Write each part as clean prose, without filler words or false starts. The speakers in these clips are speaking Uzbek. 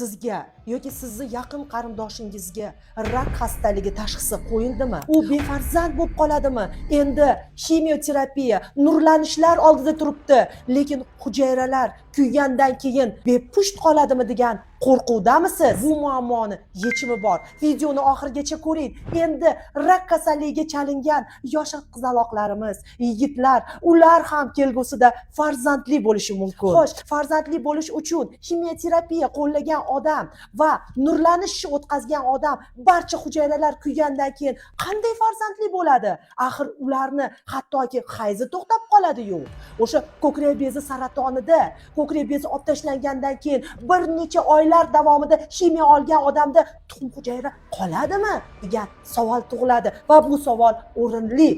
sizga yoki sizni yaqin qarindoshingizga rak xastaligi tashxisi qo'yildimi? U befarzand bo'lib qoladimi? Endi kimyoterapiya, nurlanishlar oldida turibdi, lekin hujayralar kuygandan keyin bepusht qoladimi degan qo'rquvdamisiz? Bu muammoni yechimi bor. Videoni oxirigacha ko'ring. Endi rak kasalligiga chalingan yosh qizaloqlarimiz, yigitlar, ular ham kelgusida farzandli bo'lishi mumkin. Xo'sh, farzandli bo'lish uchun kimyoterapiya qo'llagan odam va nurlanish o'tkazgan odam barcha hujayralar kuygandan keyin qanday farzandli bo'ladi? Axir ularni hattoki hayzi to'xtab qoladi-yu. O'sha ko'krak bezi saratonida, ko'krak bezi olib tashlangandan keyin bir necha oylar davomida kimyo olgan odamda tuxum hujayra qoladimi degan savol tug'iladi va bu savol o'rinli.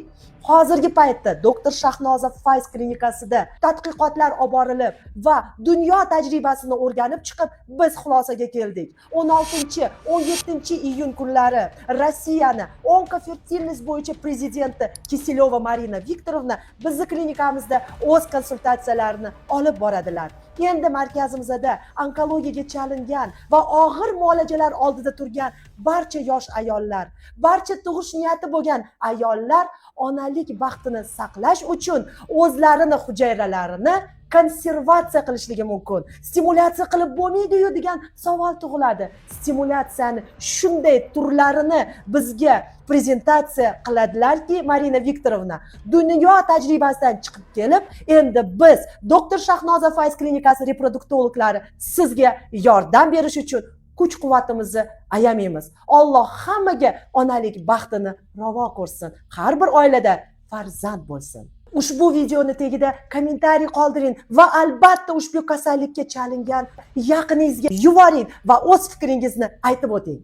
Hozirgi paytda doktor Shahnoza Fayz klinikasida tadqiqotlar olib borilib va dunyo tajribasini o'rganib chiqib biz xulosaga keldik. 16-17 iyun kunlari Rossiyani onkofertilnost bo'yicha prezidenti Kiselova Marina Viktorovna bizning klinikamizda o'z konsultatsiyalarini olib boradilar. Endi markazimizda onkologiyaga chalingan va og'ir muolajalar oldida turgan barcha yosh ayollar, barcha tug'ish niyati bo'lgan ayollar onalik baxtini saqlash uchun o'zlarini hujayralarini konservatsiya qilishligi mumkin. Stimulyatsiya qilib bo'lmaydi-yu degan savol tug'iladi. Stimulyatsiyani shunday turlarini bizga prezentatsiya qiladilarki, Marina Viktorovna dunyo tajribasidan chiqib kelib, endi biz doktor Shahnoza Fayz klinikasi reproduktologlari sizga yordam berish uchun kuch-quvvatimizni ayamaymiz. Alloh hammaga onalik baxtini ravo ko'rsin. Har bir oilada farzand bo'lsin. Ushbu videoni tagida kommentariy qoldiring va albatta ushbu kasallikka chalingan yaqiningizga yuboring va o'z fikringizni aytib o'ting.